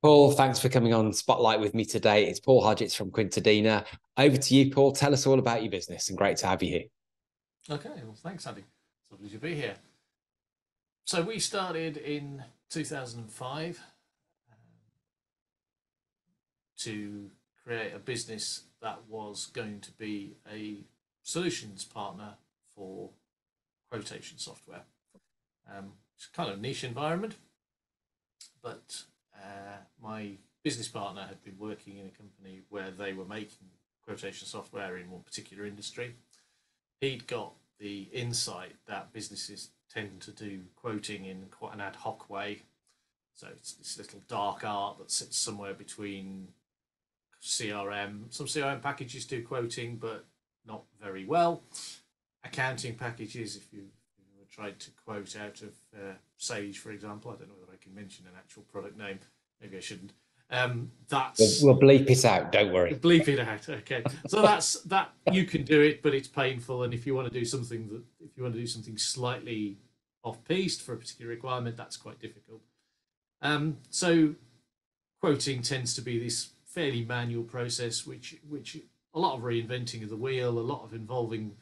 Paul, thanks for coming on Spotlight with me today. It's Paul Hodgetts from Quintadena. Over to you, Paul. Tell us all about your business and great to have you here. Okay, well, thanks, Andy. It's lovely to be here. So we started in 2005 to create a business that was going to be a solutions partner for quotation software. It's kind of a niche environment, but my business partner had been working in a company where they were making quotation software in one particular industry. He'd got the insight that businesses tend to do quoting in quite an ad hoc way. So it's this little dark art that sits somewhere between CRM. Some CRM packages do quoting, but not very well. Accounting packages, if you tried to quote out of Sage, for example, I don't know whether I can mention an actual product name. Maybe I shouldn't. We'll bleep it out. Don't worry. Bleep it out. Okay, so that's that. You can do it, but it's painful. And if you want to do something slightly off-piste for a particular requirement, that's quite difficult. So quoting tends to be this fairly manual process, which a lot of reinventing of the wheel, a lot of involving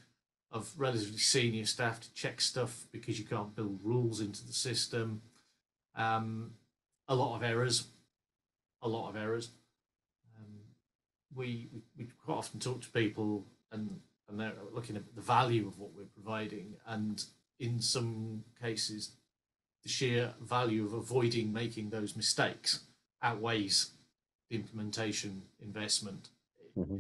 of relatively senior staff to check stuff because you can't build rules into the system. A lot of errors. We quite often talk to people and they're looking at the value of what we're providing, and in some cases the sheer value of avoiding making those mistakes outweighs the implementation investment. Mm-hmm.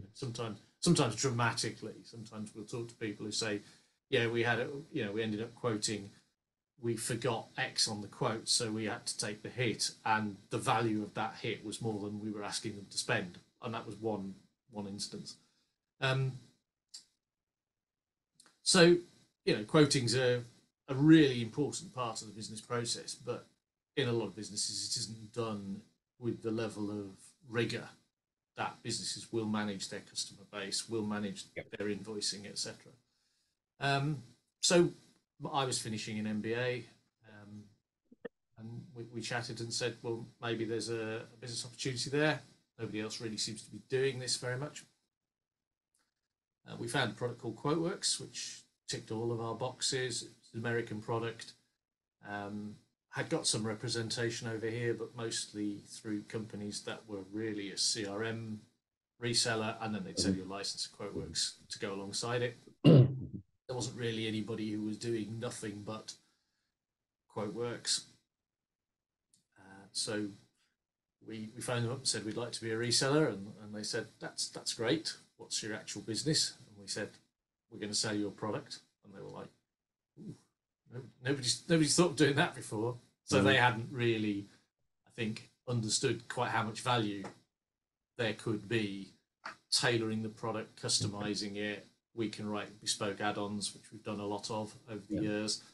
Sometimes dramatically. Sometimes we'll talk to people who say, yeah, we ended up quoting, we forgot X on the quote, so we had to take the hit, and the value of that hit was more than we were asking them to spend. And that was one instance. So, quoting's a really important part of the business process, but in a lot of businesses, it isn't done with the level of rigor that businesses will manage their customer base, will manage their invoicing, etc. So I was finishing an MBA, and we chatted and said, well, maybe there's a business opportunity there. Nobody else really seems to be doing this very much. We found a product called QuoteWorks, which ticked all of our boxes. It's an American product. Had got some representation over here, but mostly through companies that were really a CRM reseller, and then they'd sell you a license of QuoteWorks to go alongside it. There wasn't really anybody who was doing nothing but QuoteWorks. So we phoned them up and said we'd like to be a reseller, and they said that's great. What's your actual business? And we said we're going to sell you a product, and they were like, ooh, nobody's thought of doing that before. So they hadn't really, I think, understood quite how much value there could be tailoring the product, customizing it. We can write bespoke add-ons, which we've done a lot of over the years.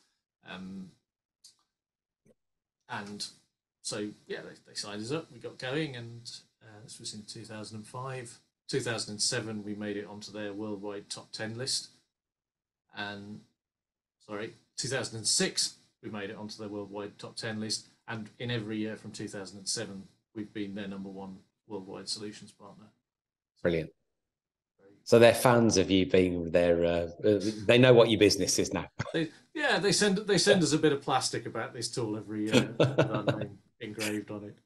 And so, yeah, they signed us up. We got going, and this was in 2005. 2007, we made it onto their worldwide top 10 list. And, 2006, we made it onto their worldwide top 10 list. And in every year from 2007, we've been their #1 worldwide solutions partner. Brilliant. So they're fans of you being there. They know what your business is now. They send us a bit of plastic about this tool every year with our name engraved on it.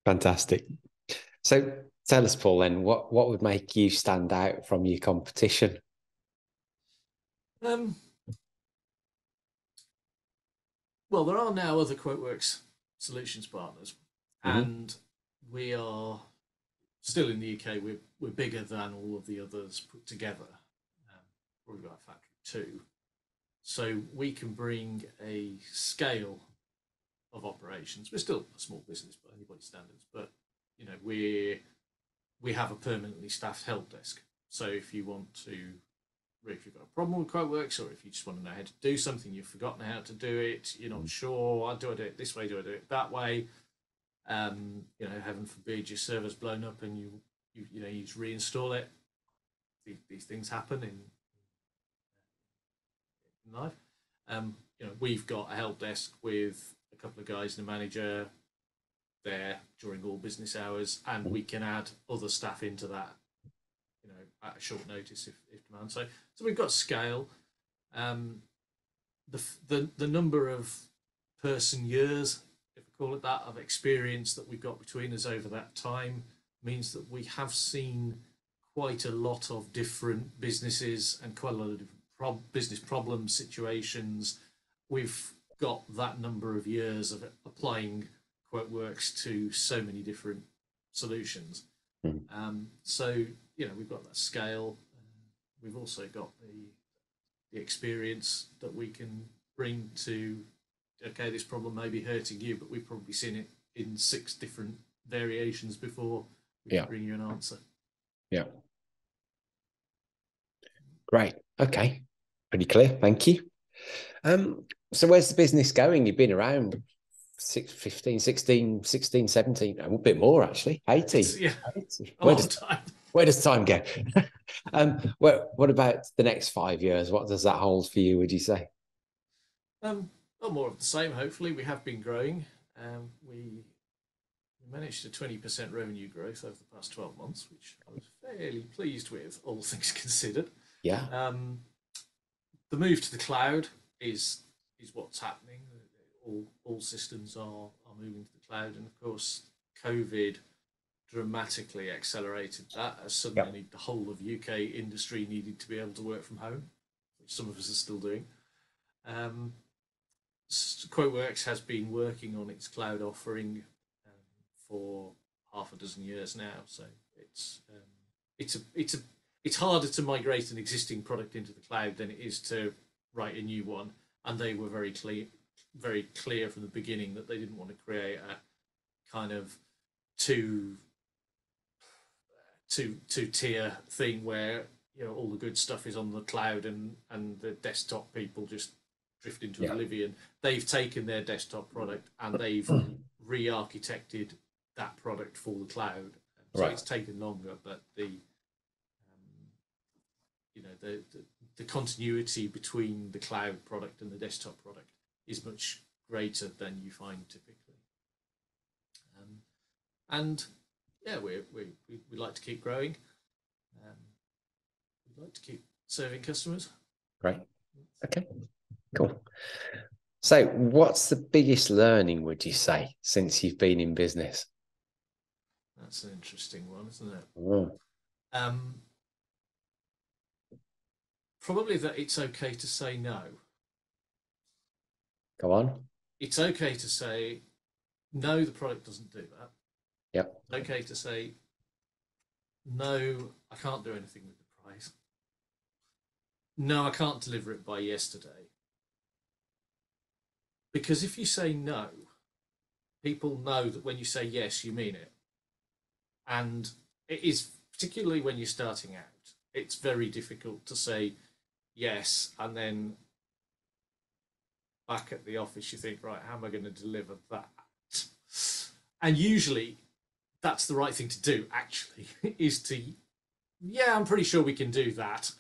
Fantastic. So tell us, Paul, then, what would make you stand out from your competition? Well, there are now other QuoteWorks solutions partners, and we are still in the UK. We're bigger than all of the others put together. We've got a factory too, so we can bring a scale of operations. We're still a small business by anybody's standards, but we have a permanently staffed help desk. So if you've got a problem with QuoteWorks, or if you just want to know how to do something, you've forgotten how to do it, you're not sure, do I do it this way, do I do it that way? Heaven forbid your server's blown up and you just reinstall it. These things happen in life. We've got a help desk with a couple of guys and a manager there during all business hours, and we can add other staff into that, at a short notice if demand. So we've got scale. The number of person years, if we call it that, of experience that we've got between us over that time means that we have seen quite a lot of different businesses and quite a lot of different business problem situations. We've got that number of years of applying QuoteWorks to so many different solutions. So we've got that scale. We've also got the experience that we can bring to, okay, this problem may be hurting you, but we've probably seen it in 6 different variations before we can bring you an answer. Yeah. Great. Okay. Pretty clear. Thank you. So where's the business going? You've been around 16, 17, a bit more actually, 80. Yeah, 80. a long time. Where does time go? What about the next 5 years? What does that hold for you, would you say? Well, more of the same, hopefully. We have been growing. We managed a 20% revenue growth over the past 12 months, which I was fairly pleased with, all things considered. Yeah. The move to the cloud is what's happening. All systems are moving to the cloud, and of course, COVID dramatically accelerated that, as suddenly the whole of UK industry needed to be able to work from home, which some of us are still doing. QuoteWorks has been working on its cloud offering for half a dozen years now, so it's harder to migrate an existing product into the cloud than it is to write a new one. And they were very clear from the beginning that they didn't want to create a kind of two-tier thing where all the good stuff is on the cloud and the desktop people just drift into oblivion. They've taken their desktop product and they've re-architected that product for the cloud. So it's taken longer, but the continuity between the cloud product and the desktop product is much greater than you find typically. We like to keep growing. We'd like to keep serving customers. Great. Okay, cool. So what's the biggest learning, would you say, since you've been in business? That's an interesting one, isn't it? Oh. Probably that it's okay to say no. Go on. It's okay to say, no, the product doesn't do that. Yep. It's okay to say, no, I can't do anything with the price. No, I can't deliver it by yesterday. Because if you say no, people know that when you say yes, you mean it. And it is, particularly when you're starting out, it's very difficult to say yes and then back at the office you think, right, how am I going to deliver that? And usually that's the right thing to do, actually, is to, I'm pretty sure we can do that,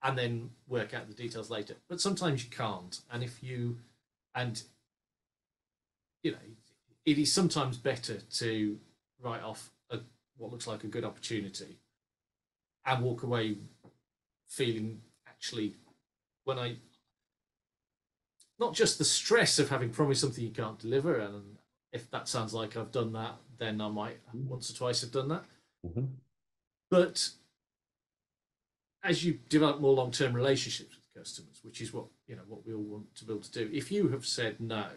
and then work out the details later. But sometimes you can't. And it is sometimes better to write off what looks like a good opportunity and walk away feeling, actually, not just the stress of having promised something you can't deliver, and if that sounds like I've done that, then I might once or twice have done that. Mm-hmm. But as you develop more long-term relationships with customers, which is what we all want to be able to do, if you have said no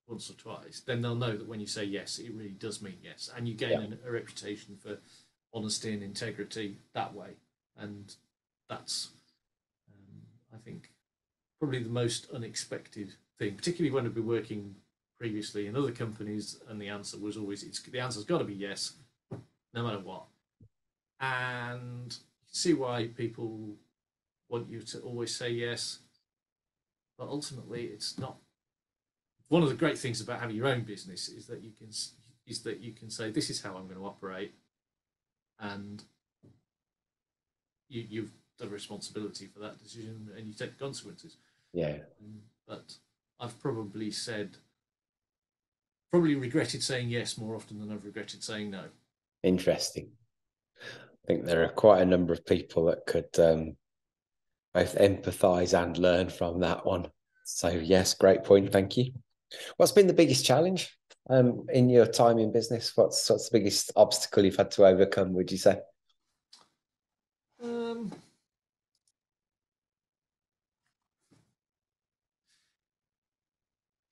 once or twice, then they'll know that when you say yes, it really does mean yes, and you gain a reputation for honesty and integrity that way. And that's, I think, probably the most unexpected thing, particularly when I've been working previously in other companies, and the answer was always, the answer's got to be yes, no matter what. And you see why people want you to always say yes, but ultimately it's not. One of the great things about having your own business is that you can say, this is how I'm going to operate, and you've the responsibility for that decision, and you take the consequences. Yeah. But I've probably said probably regretted saying yes more often than I've regretted saying no. Interesting. I think there are quite a number of people that could both empathise and learn from that one. So yes, great point. Thank you. What's been the biggest challenge in your time in business? What's the biggest obstacle you've had to overcome, would you say?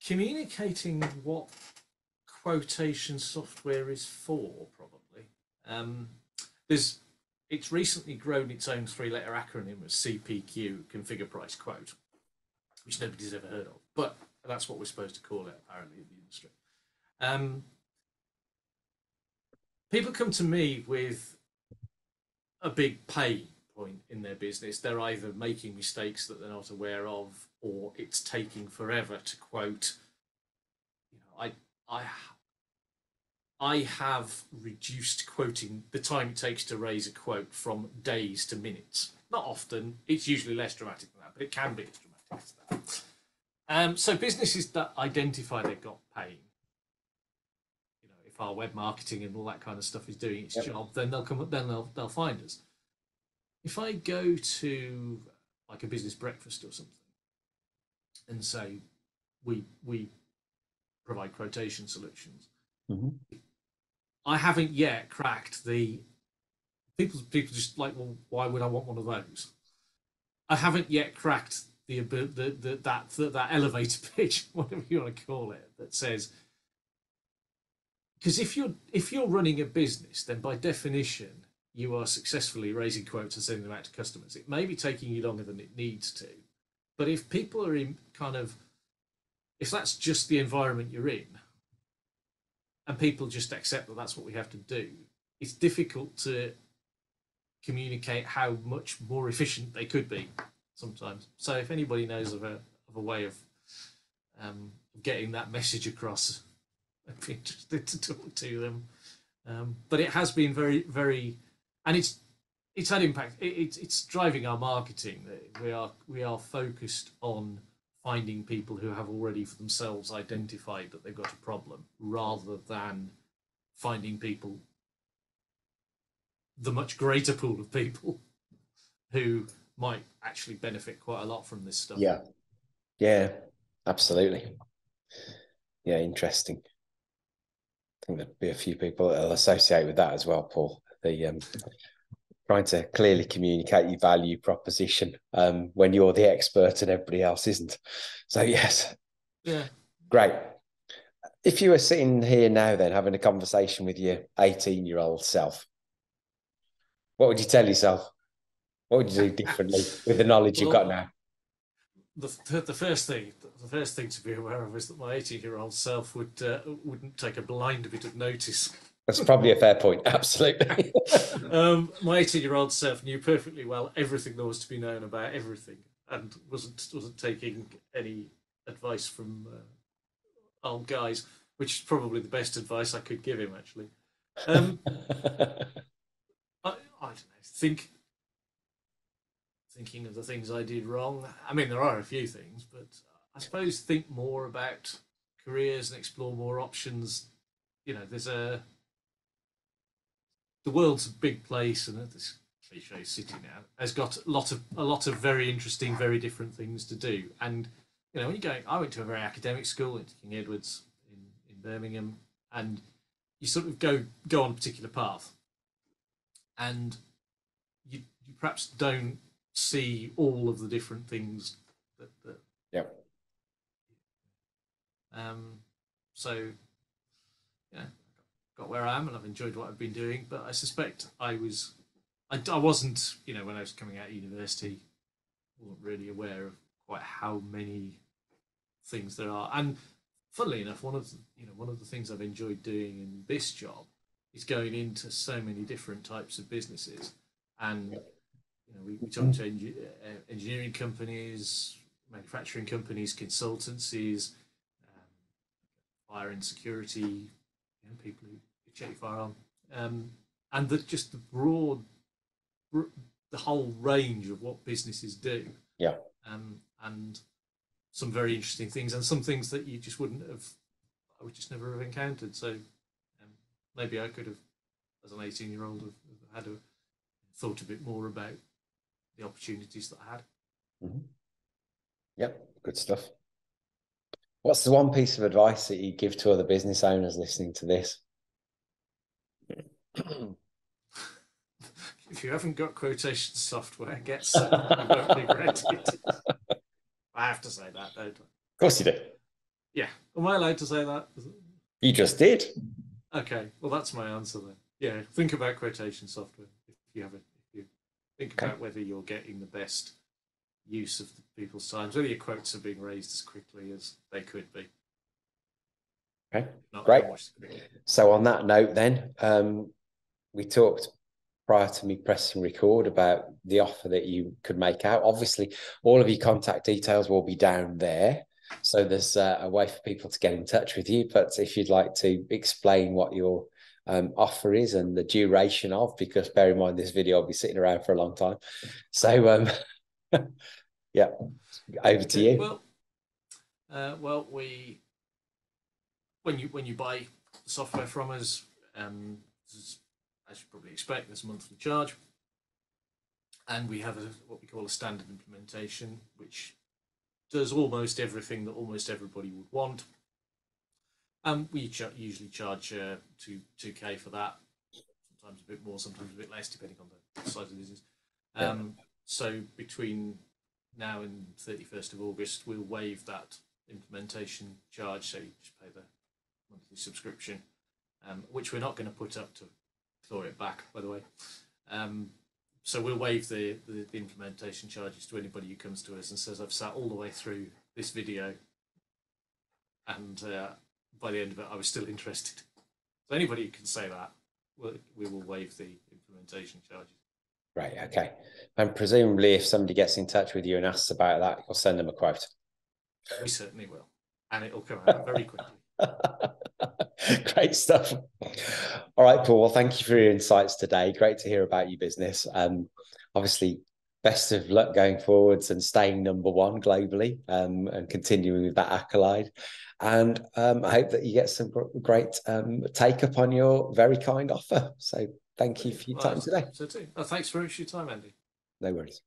Communicating what quotation software is for, probably. It's recently grown its own three-letter acronym as CPQ, Configure Price Quote, which nobody's ever heard of, but that's what we're supposed to call it, apparently, in the industry. People come to me with a big pain point in their business. They're either making mistakes that they're not aware of, or it's taking forever to quote. I have reduced quoting the time it takes to raise a quote from days to minutes. Not often. It's usually less dramatic than that, but it can be as dramatic as that. So businesses that identify they've got pain, if our web marketing and all that kind of stuff is doing its job, then they'll come. Then they'll find us. If I go to like a business breakfast or something and say we provide quotation solutions, I haven't yet cracked the people just like, well, why would I want one of those? I haven't yet cracked that elevator pitch, whatever you want to call it, that says, because if you're running a business, then by definition you are successfully raising quotes and sending them out to customers. It may be taking you longer than it needs to, but if people are in if that's just the environment you're in, and people just accept that that's what we have to do, it's difficult to communicate how much more efficient they could be sometimes. So if anybody knows of a way of getting that message across, I'd be interested to talk to them. But it has been very, very, and it's had impact. It's driving our marketing. We are focused on finding people who have already for themselves identified that they've got a problem, rather than finding people, the much greater pool of people who might actually benefit quite a lot from this stuff. Yeah, absolutely. Yeah, interesting. I think there'll be a few people that'll associate with that as well, Paul. The trying to clearly communicate your value proposition when you're the expert and everybody else isn't. So yes. Yeah. Great. If you were sitting here now then having a conversation with your 18-year-old self, what would you tell yourself? What would you do differently with the knowledge you've got now? The first thing to be aware of is that my 18-year-old self wouldn't take a blind bit of notice. That's probably a fair point. Absolutely. My 18-year-old self knew perfectly well everything there was to be known about everything, and wasn't taking any advice from old guys, which is probably the best advice I could give him, actually. I don't know. Thinking of the things I did wrong. I mean, there are a few things, but I suppose think more about careers and explore more options. The world's a big place, and this cliche city now has got a lot of very interesting, very different things to do. And when you go, I went to a very academic school at King Edward's in Birmingham, and you sort of go on a particular path, and you perhaps don't see all of the different things that so got where I am, and I've enjoyed what I've been doing, but I suspect I wasn't, when I was coming out of university, wasn't really aware of quite how many things there are. And funnily enough, one of the things I've enjoyed doing in this job is going into so many different types of businesses. And we talk to engineering companies, manufacturing companies, consultancies, fire and security, people who check your firearm, and just the broad, the whole range of what businesses do. And some very interesting things, and some things that you just wouldn't have. I would just never have encountered. So maybe I could have, as an 18-year-old, have had thought a bit more about the opportunities that I had. Mm-hmm. Yep, good stuff. What's the one piece of advice that you give to other business owners listening to this? If you haven't got quotation software, get some. You won't regret it. I have to say that, don't I? Of course you do. Yeah. Am I allowed to say that? You just did. Okay. Well, that's my answer then. Yeah. Think about quotation software if you have it. If you think about whether you're getting the best use of the people's times, whether your quotes are being raised as quickly as they could be. Okay. Not Great. quickly. So on that note, then we talked prior to me pressing record about the offer that you could make out. Obviously, all of your contact details will be down there. So there's a way for people to get in touch with you. But if you'd like to explain what your offer is and the duration of, because bear in mind this video will be sitting around for a long time. So yeah, over to you. Well, when you buy software from us, as you probably expect, there's a monthly charge, and we have what we call a standard implementation, which does almost everything that almost everybody would want. We usually charge 2K for that, sometimes a bit more, sometimes a bit less, depending on the size of the business. So between now and 31st of August, we'll waive that implementation charge, so you just pay the monthly subscription, which we're not going to put up to claw it back, by the way. So we'll waive the implementation charges to anybody who comes to us and says, I've sat all the way through this video, and by the end of it, I was still interested. So anybody who can say that, we will waive the implementation charges. Right, okay. And presumably if somebody gets in touch with you and asks about that, you'll send them a quote. We certainly will. And it'll come out very quickly. Great stuff. All right, Paul. Well, thank you for your insights today. Great to hear about your business. Obviously, best of luck going forwards and staying number one globally, and continuing with that accolade. And I hope that you get some great take up on your very kind offer. So thank you for your time today. Thanks very much for your time, Andy. No worries.